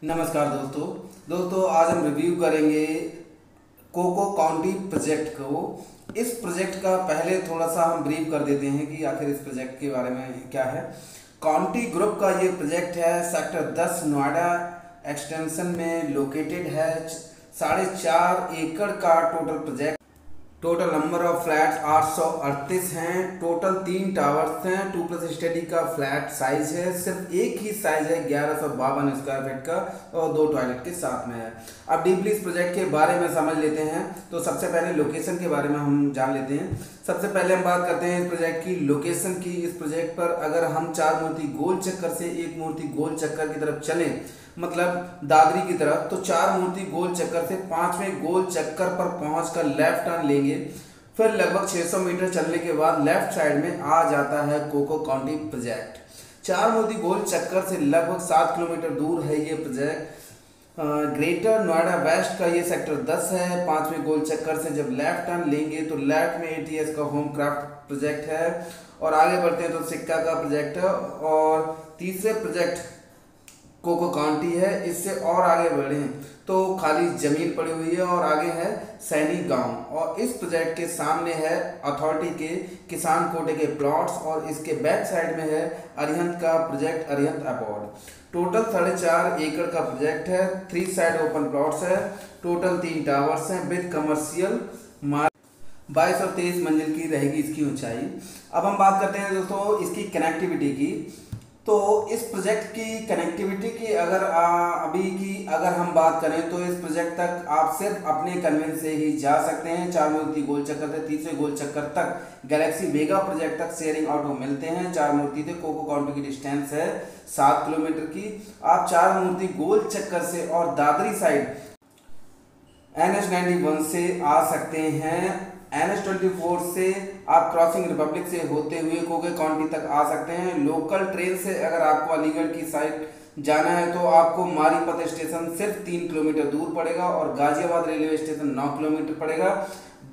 नमस्कार दोस्तों आज हम रिव्यू करेंगे कोको काउंटी प्रोजेक्ट को। इस प्रोजेक्ट का पहले थोड़ा सा हम ब्रीफ कर देते हैं कि आखिर इस प्रोजेक्ट के बारे में क्या है। काउंटी ग्रुप का ये प्रोजेक्ट है, सेक्टर 10 नोएडा एक्सटेंशन में लोकेटेड है। 4.5 एकड़ का total project. Total number of flats 838 हैं। टोटल 3 टावर्स हैं। 2+ स्टडी का फ्लैट साइज है, सिर्फ एक ही साइज है 1152 स्क्वायर फीट का और 2 टॉयलेट के साथ में है। अब डीपली इस प्रोजेक्ट के बारे में समझ लेते हैं। तो सबसे पहले लोकेशन के बारे में हम जान लेते हैं। सबसे पहले हम बात करते हैं इस प्रोजेक्ट की लोकेशन की। इस प्रोजेक्ट पर अगर हम 4 मूर्ति गोल चक्कर से एक मूर्ति गोल चक्कर की तरफ चलें, मतलब दादरी की तरफ, तो 4 मूर्ति गोल चक्कर से 5वें गोल चक्कर पर पहुंचकर लेफ्ट टर्न लेंगे। फिर लगभग 600 मीटर चलने के बाद लेफ्ट साइड में आ जाता है कोको काउंटी प्रोजेक्ट। 4 मूर्ति गोल चक्कर से लगभग 7 किलोमीटर दूर है ये प्रोजेक्ट। ग्रेटर नोएडा वेस्ट का ये सेक्टर 10 है। 5वें गोल चक्कर से जब लेफ्ट टर्न लेंगे तो लेफ्ट में ATS का होम क्राफ्ट प्रोजेक्ट है। और आगे बढ़ते हैं तो सिक्का का प्रोजेक्ट है। और तीसरे प्रोजेक्ट कोको काउंटी है। इससे और आगे बढ़े तो खाली जमीन पड़ी हुई है और आगे है सैनी गांव। और इस प्रोजेक्ट के सामने है अथॉरिटी के किसान कोटे के प्लॉट्स और इसके बैक साइड में है अरिहंत का प्रोजेक्ट, अरिहंत अबॉर्ड। टोटल 4.5 एकड़ का प्रोजेक्ट है। 3 साइड ओपन प्लॉट्स है। टोटल 3 टावर्स हैं विद कमर्शियल मार्क। 22 और 23 मंजिल की रहेगी इसकी ऊंचाई। अब हम बात करते हैं दोस्तों इसकी कनेक्टिविटी की। तो इस प्रोजेक्ट की कनेक्टिविटी की अगर हम बात करें तो इस प्रोजेक्ट तक आप सिर्फ अपने कन्वेंस से ही जा सकते हैं। 4 मूर्ति गोल चक्कर से 30वें गोल चक्कर तक गैलेक्सी वेगा प्रोजेक्ट तक शेयरिंग ऑटो मिलते हैं। 4 मूर्ति से कोको काउंटी की डिस्टेंस है 7 किलोमीटर की। आप 4 मूर्ति गोल चक्कर से और दादरी साइड NH91 से आ सकते हैं। NH24 से आप क्रॉसिंग रिपब्लिक से होते हुए कोको काउंटी तक आ सकते हैं। लोकल ट्रेन से अगर आपको अलीगढ़ की साइड जाना है तो आपको मारीपत स्टेशन सिर्फ 3 किलोमीटर दूर पड़ेगा और गाजियाबाद रेलवे स्टेशन 9 किलोमीटर पड़ेगा।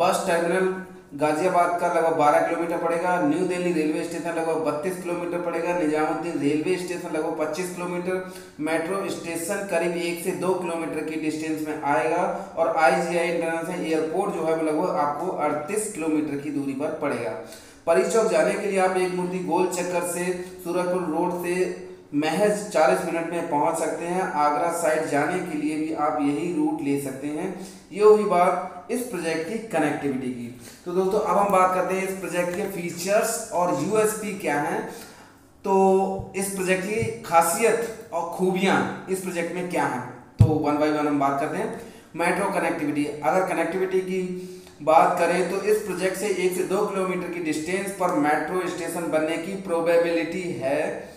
बस टर्मिनल गाजियाबाद का लगभग 12 किलोमीटर पड़ेगा। न्यू दिल्ली रेलवे स्टेशन लगभग 32 किलोमीटर पड़ेगा। निजामुद्दीन रेलवे स्टेशन लगभग 25 किलोमीटर। मेट्रो स्टेशन करीब 1 से 2 किलोमीटर की डिस्टेंस में आएगा। और IGI इंटरनेशनल एयरपोर्ट जो है वो लगभग आपको 38 किलोमीटर की दूरी पर पड़ेगा। परी चौक जाने के लिए आप एक मूर्ति गोल चक्कर से सूरजपुर रोड से महज 40 मिनट में पहुंच सकते हैं। आगरा साइड जाने के लिए भी आप यही रूट ले सकते हैं। ये हुई बात इस प्रोजेक्ट की कनेक्टिविटी की। तो दोस्तों अब हम बात करते हैं इस प्रोजेक्ट के फीचर्स और USP क्या हैं। तो इस प्रोजेक्ट की खासियत और खूबियां इस प्रोजेक्ट में क्या हैं, तो 1 बाय 1 हम बात करते हैं। मेट्रो कनेक्टिविटी, अगर कनेक्टिविटी की बात करें तो इस प्रोजेक्ट से 1 से 2 किलोमीटर की डिस्टेंस पर मेट्रो स्टेशन बनने की प्रोबेबिलिटी है।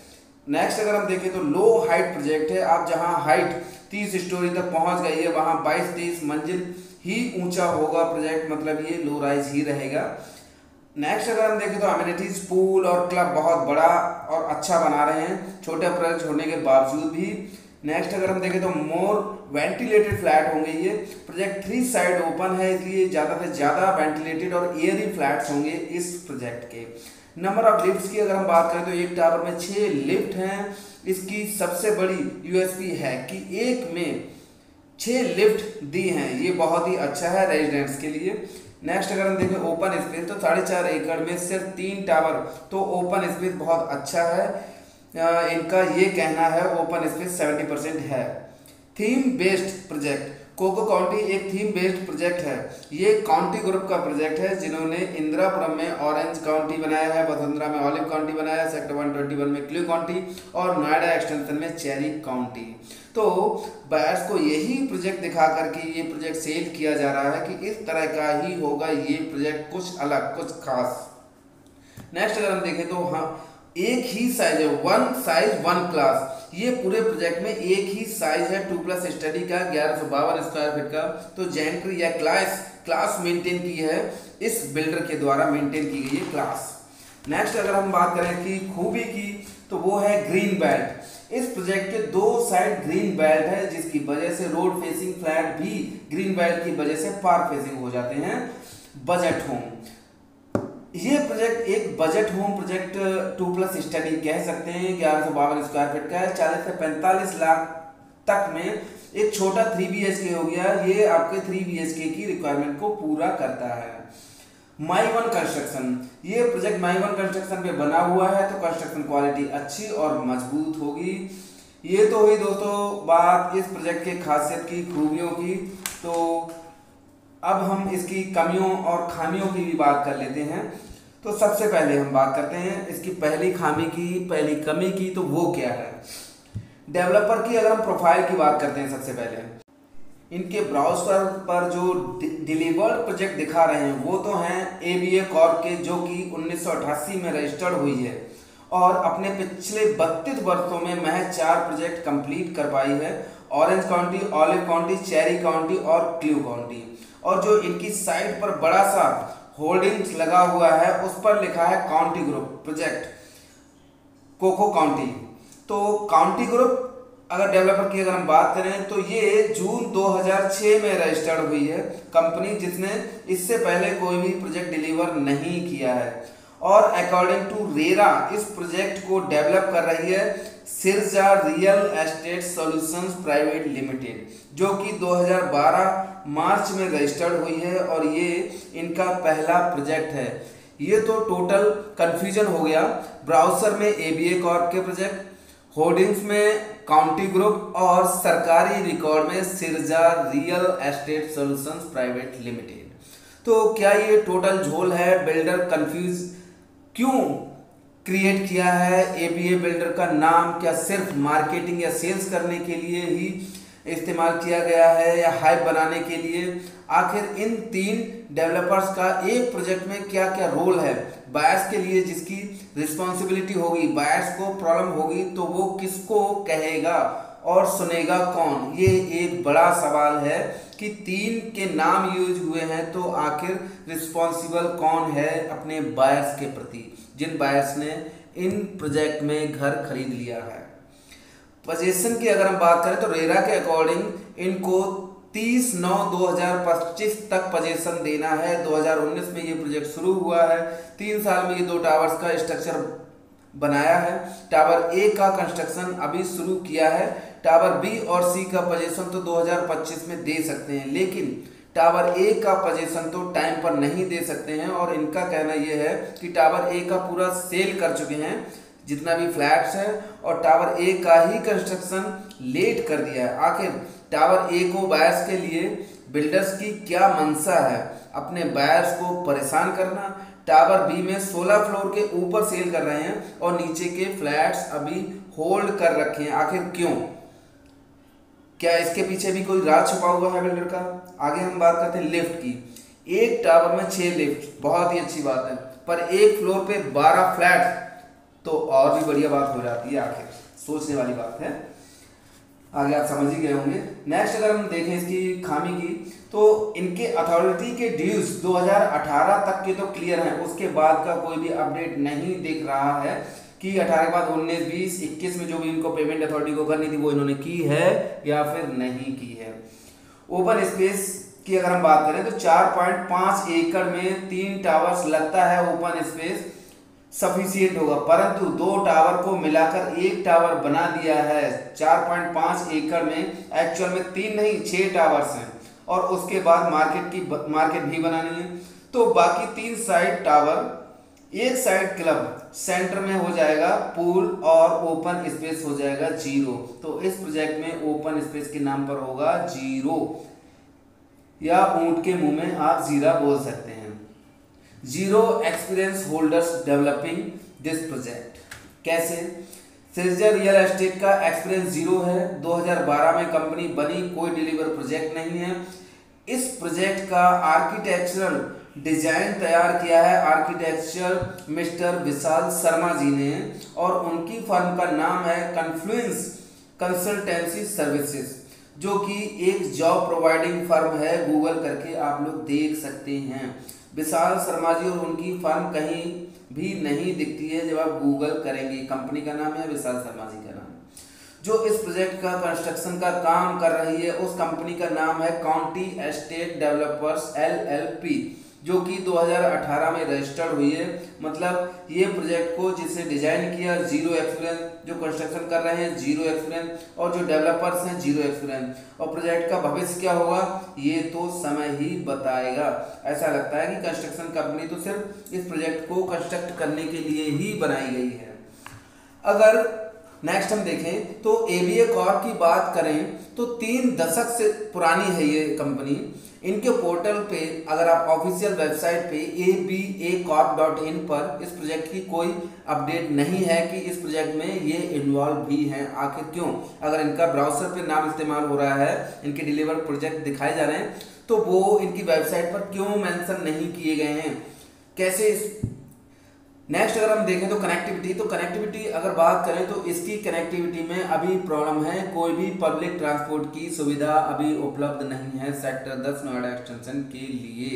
नेक्स्ट अगर हम देखें तो लो हाइट प्रोजेक्ट है। आप जहां हाइट 30 स्टोरी तक पहुंच गई है वहां 22-23 मंजिल ही ऊंचा होगा प्रोजेक्ट, मतलब ये लो राइज ही रहेगा। नेक्स्ट अगर हम देखें तो अमेनिटीज, पूल और क्लब बहुत बड़ा और अच्छा बना रहे हैं छोटे प्रोजेक्ट होने के बावजूद भी। नेक्स्ट अगर हम देखें तो मोर वेंटिलेटेड फ्लैट होंगे। ये प्रोजेक्ट 3 साइड ओपन है, इसलिए ज़्यादा से ज़्यादा वेंटिलेटेड और एयरी फ्लैट्स होंगे इस प्रोजेक्ट के। नंबर ऑफ लिफ्ट्स की अगर हम बात करें तो एक टावर में 6 लिफ्ट हैं। इसकी सबसे बड़ी USP है कि एक में 6 लिफ्ट दी हैं, ये बहुत ही अच्छा है रेजिडेंट्स के लिए। नेक्स्ट अगर हम देखें ओपन स्पेस, तो 4.5 एकड़ में सिर्फ 3 टावर, तो ओपन स्पेस बहुत अच्छा है। इनका ये कहना है ओपन स्पेस 70% है। Theme based project, Coco County एक थीम बेस्ड प्रोजेक्ट है। ये काउंटी ग्रुप का प्रोजेक्ट है जिन्होंने इंदिरापुरम में ऑरेंज काउंटी बनाया है, वसुंधरा में ऑलिव काउंटी बनाया है, सेक्टर 121 में क्लू काउंटी और नोएडा एक्सटेंशन में चेरी काउंटी। तो बायर्स को यही प्रोजेक्ट दिखा करके ये प्रोजेक्ट सेल किया जा रहा है कि इस तरह का ही होगा ये प्रोजेक्ट, कुछ अलग कुछ खास। नेक्स्ट अगर हम देखें तो हाँ एक ही साइज है, 1 साइज 1 क्लास। ये पूरे प्रोजेक्ट में एक ही साइज है 2+ स्टडी का 1152 स्क्वायर फीट का। तो जेंट्री या क्लास मेंटेन की है, इस बिल्डर के द्वारा मेंटेन की गई है क्लास। नेक्स्ट अगर हम बात करें कि खूबी की तो वो है ग्रीन बेल्ट। इस प्रोजेक्ट के 2 साइड ग्रीन बेल्ट है जिसकी वजह से रोड फेसिंग फ्लैट भी ग्रीन बेल्ट की वजह से पार्क फेसिंग हो जाते हैं। बजट होम, ये प्रोजेक्ट एक बजट होम प्रोजेक्ट 2+ स्टडी कह सकते हैं। 1152 स्क्वायर फीट का है। 40 से 45 लाख तक में एक छोटा 3 BHK हो गया, ये आपके 3 BHK की रिक्वायरमेंट को पूरा करता है। माई वन कंस्ट्रक्शन, ये प्रोजेक्ट माई वन कंस्ट्रक्शन पे बना हुआ है, तो कंस्ट्रक्शन क्वालिटी अच्छी और मजबूत होगी। ये तो हुई दोस्तों बात इस प्रोजेक्ट के खासियत की, खूबियों की। तो अब हम इसकी कमियों और खामियों की भी बात कर लेते हैं। तो सबसे पहले हम बात करते हैं इसकी पहली खामी की, पहली कमी की। तो वो क्या है? डेवलपर की अगर हम प्रोफाइल की बात करते हैं, सबसे पहले इनके ब्राउज़र पर जो डिलीवर्ड प्रोजेक्ट दिखा रहे हैं वो तो हैं ABA कॉर्प के, जो कि 1988 में रजिस्टर्ड हुई है और अपने पिछले 32 वर्षों में महज 4 प्रोजेक्ट कंप्लीट कर पाई है। Orange county, olive county, cherry county और क्लू काउंटी। और जो इनकी साइट पर बड़ा सा होल्डिंग्स लगा हुआ है उस पर लिखा है County group project Coco County. तो काउंटी ग्रुप अगर डेवलपर की अगर हम बात करें तो ये जून 2006 में रजिस्टर्ड हुई है कंपनी, जिसने इससे पहले कोई भी प्रोजेक्ट डिलीवर नहीं किया है। और अकॉर्डिंग टू रेरा इस प्रोजेक्ट को डेवलप कर रही है Sirja real estate solutions private limited, जो कि 2012 मार्च में रजिस्टर्ड हुई है और ये इनका पहला प्रोजेक्ट है। ये तो टोटल कंफ्यूजन हो गया। ब्राउज़र में ABA कॉर्प के प्रोजेक्ट, होर्डिंग्स में काउंटी ग्रुप और सरकारी रिकॉर्ड में Sirja real estate solutions private limited. तो क्या ये टोटल झोल है? बिल्डर कंफ्यूज क्यों क्रिएट किया है? ABA बिल्डर का नाम क्या सिर्फ मार्केटिंग या सेल्स करने के लिए ही इस्तेमाल किया गया है या हाइप बनाने के लिए? आखिर इन 3 डेवलपर्स का एक प्रोजेक्ट में क्या क्या रोल है? बायर्स के लिए जिसकी रिस्पॉन्सिबिलिटी होगी, बायर्स को प्रॉब्लम होगी तो वो किसको कहेगा और सुनेगा कौन? ये एक बड़ा सवाल है कि 3 के नाम यूज हुए हैं, तो आखिर रिस्पॉन्सिबल कौन है अपने बायर्स के प्रति, जिन बायर्स ने इन प्रोजेक्ट में घर खरीद लिया है। पोजीशन की अगर हम बात करें तो रेरा के अकॉर्डिंग इनको 30/9/2025 तक पोजीशन देना है। 2019 में ये प्रोजेक्ट शुरू हुआ है। 3 साल में ये 2 टावर्स का स्ट्रक्चर बनाया है। टावर A का कंस्ट्रक्शन अभी शुरू किया है। टावर B और C का पोजीशन तो 2025 में दे सकते हैं, लेकिन टावर A का पोजीशन तो टाइम पर नहीं दे सकते हैं। और इनका कहना यह है कि टावर A का पूरा सेल कर चुके हैं जितना भी फ्लैट्स है, और टावर A का ही कंस्ट्रक्शन लेट कर दिया है। आखिर टावर A को बायर्स के लिए बिल्डर्स की क्या मंशा है? अपने बायर्स को परेशान करना। टावर B में 16 फ्लोर के ऊपर सेल कर रहे हैं और नीचे के फ्लैट्स अभी होल्ड कर रखे हैं। आखिर क्यों? क्या इसके पीछे भी कोई राज छुपा हुआ है बिल्डर का? आगे हम बात करते हैं लिफ्ट की। एक टावर में 6 लिफ्ट, बहुत ही अच्छी बात है, पर एक फ्लोर पे 12 फ्लैट तो और भी बढ़िया बात हो जाती है। आखिर सोचने वाली बात है। आगे आप समझ ही गए होंगे। नेक्स्ट अगर हम देखें इसकी खामी की, तो इनके अथॉरिटी के ड्यूज 2018 तक के तो क्लियर हैं, उसके बाद का कोई भी अपडेट नहीं दिख रहा है कि 18 के बाद 19, 20, 21 में जो भी इनको पेमेंट अथॉरिटी को करनी थी वो इन्होंने की है या फिर नहीं की है। ओपन स्पेस की अगर हम बात करें तो 4.5 एकड़ में 3 टावर्स लगता है ओपन स्पेस सफिशिएंट होगा, परंतु 2 टावर को मिलाकर एक टावर बना दिया है। 4.5 एकड़ में एक्चुअल में 3 नहीं 6 टावर्स हैं और उसके बाद मार्केट भी बनानी है। तो बाकी 3 साइड टावर, एक साइड क्लब, सेंटर में हो जाएगा पूल और ओपन स्पेस हो जाएगा 0। तो इस प्रोजेक्ट में ओपन स्पेस के नाम पर होगा 0, या ऊंट के मुंह में आप जीरा बोल सकते हैं। 0 experience holders developing this project. कैसे? सिरजा रियल एस्टेट का एक्सपीरियंस 0 है। 2012 में कंपनी बनी, कोई डिलीवर प्रोजेक्ट नहीं है। इस प्रोजेक्ट का आर्किटेक्चरल डिजाइन तैयार किया है आर्किटेक्चर मिस्टर विशाल शर्मा जी ने, और उनकी फर्म का नाम है कन्फ्लुएंस कंसल्टेंसी सर्विसेज, जो कि एक जॉब प्रोवाइडिंग फर्म है। गूगल करके आप लोग देख सकते हैं। विशाल शर्मा जी और उनकी फर्म कहीं भी नहीं दिखती है जब आप गूगल करेंगे। कंपनी का नाम है विशाल शर्मा जी का नाम। जो इस प्रोजेक्ट का कंस्ट्रक्शन का काम कर रही है उस कंपनी का नाम है काउंटी एस्टेट डेवलपर्स LLP। जो कि 2018 में रजिस्टर्ड हुई है। मतलब ये प्रोजेक्ट को जिसने डिजाइन किया जीरो एक्सपीरियंस, जो कंस्ट्रक्शन कर रहे हैं जीरो एक्सपीरियंस, और जो डेवलपर्स हैं जीरो एक्सपीरियंस। और प्रोजेक्ट का भविष्य क्या होगा ये तो समय ही बताएगा। ऐसा लगता है कि कंस्ट्रक्शन कंपनी तो सिर्फ इस प्रोजेक्ट को कंस्ट्रक्ट करने के लिए ही बनाई गई है। अगर नेक्स्ट हम देखें तो एबीए कॉर्प की बात करें तो 3 दशक से पुरानी है ये कंपनी। इनके पोर्टल पे अगर आप ऑफिशियल वेबसाइट पे abacorp.in पर इस प्रोजेक्ट की कोई अपडेट नहीं है कि इस प्रोजेक्ट में ये इन्वॉल्व भी हैं। आखिर क्यों? अगर इनका ब्राउजर पे नाम इस्तेमाल हो रहा है, इनके डिलीवर प्रोजेक्ट दिखाए जा रहे हैं, तो वो इनकी वेबसाइट पर क्यों मेंशन नहीं किए गए हैं? कैसे नेक्स्ट अगर हम देखें तो कनेक्टिविटी अगर बात करें तो इसकी कनेक्टिविटी में अभी प्रॉब्लम है। कोई भी पब्लिक ट्रांसपोर्ट की सुविधा अभी उपलब्ध नहीं है सेक्टर 10 नोएडा एक्सटेंशन के लिए।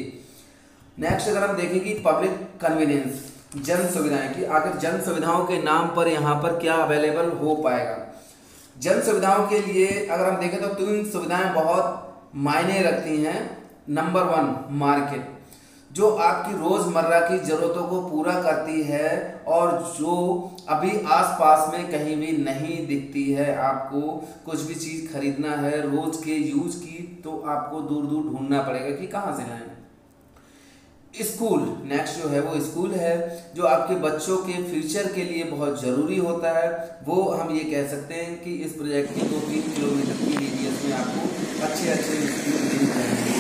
नेक्स्ट अगर हम देखें कि पब्लिक कन्वीनियंस, जन सुविधाएं, कि आखिर जन सुविधाओं के नाम पर यहाँ पर क्या अवेलेबल हो पाएगा। जन सुविधाओं के लिए अगर हम देखें तो 3 सुविधाएं बहुत मायने रखती हैं। नंबर 1 मार्केट, जो आपकी रोजमर्रा की जरूरतों को पूरा करती है और जो अभी आसपास में कहीं भी नहीं दिखती है। आपको कुछ भी चीज खरीदना है रोज के यूज की तो आपको दूर दूर ढूंढना पड़ेगा कि कहाँ से लाएं। स्कूल, नेक्स्ट जो है वो स्कूल है, जो आपके बच्चों के फ्यूचर के लिए बहुत जरूरी होता है। वो हम ये कह सकते हैं कि इस प्रोजेक्ट की 2-3 किलोमीटर की रेडियस में आपको अच्छे स्कूल मिल जाएंगे।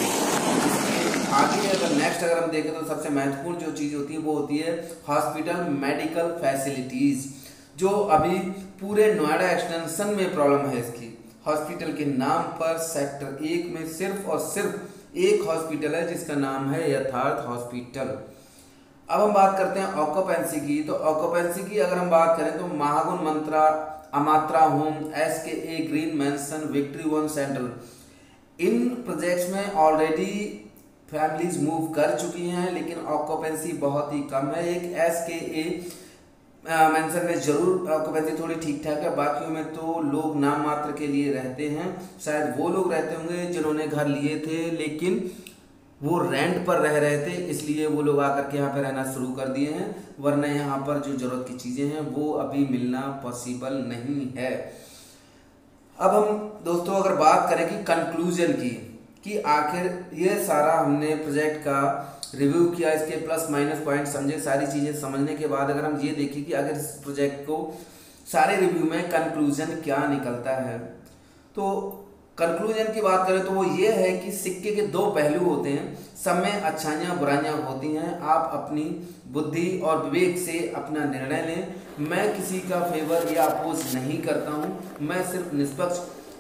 आगे अगर नेक्स्ट अगर हम देखें तो सबसे महत्वपूर्ण जो चीज़ होती है वो होती है हॉस्पिटल मेडिकल फैसिलिटीज़, जो अभी पूरे नोएडा एक्सटेंशन में प्रॉब्लम है इसकी। हॉस्पिटल के नाम पर सेक्टर 1 में सिर्फ और सिर्फ एक हॉस्पिटल है जिसका नाम है यथार्थ हॉस्पिटल। अब हम बात करते हैं ऑक्यूपेंसी की। तो ऑक्यूपेंसी की अगर हम बात करें तो Mahagun Mantra, Amatra home, SKA green mansion, victory one central, इन प्रोजेक्ट्स में ऑलरेडी फैमिलीज मूव कर चुकी हैं, लेकिन ऑक्यूपेंसी बहुत ही कम है। एक SKA मेंशन में जरूर ऑक्यूपेंसी थोड़ी ठीक ठाक है, बाकियों में तो लोग नाम मात्र के लिए रहते हैं। शायद वो लोग रहते होंगे जिन्होंने घर लिए थे लेकिन वो रेंट पर रह रहे थे, इसलिए वो लोग आकर के यहाँ पे रहना शुरू कर दिए हैं, वरना यहाँ पर जो जरूरत की चीज़ें हैं वो अभी मिलना पॉसिबल नहीं है। अब हम दोस्तों अगर बात करें कि कंक्लूजन की, कि आखिर ये सारा हमने प्रोजेक्ट का रिव्यू किया, इसके प्लस माइनस पॉइंट समझे, सारी चीज़ें समझने के बाद अगर हम ये देखें कि अगर इस प्रोजेक्ट को सारे रिव्यू में कंक्लूजन क्या निकलता है, तो कंक्लूजन की बात करें तो वो ये है कि सिक्के के 2 पहलू होते हैं। सब में अच्छाइयाँ बुराइयाँ होती हैं। आप अपनी बुद्धि और विवेक से अपना निर्णय लें। मैं किसी का फेवर या अपोज नहीं करता हूँ, मैं सिर्फ निष्पक्ष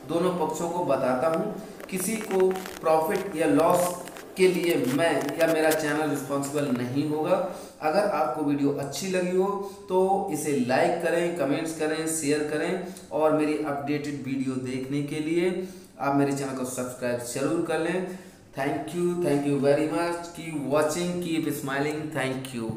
दोनों पक्षों को बताता हूँ। किसी को प्रॉफिट या लॉस के लिए मैं या मेरा चैनल रिस्पॉन्सिबल नहीं होगा। अगर आपको वीडियो अच्छी लगी हो तो इसे लाइक करें, कमेंट्स करें, शेयर करें, और मेरी अपडेटेड वीडियो देखने के लिए आप मेरे चैनल को सब्सक्राइब जरूर कर लें। Thank you very much, keep watching, keep smiling, thank you.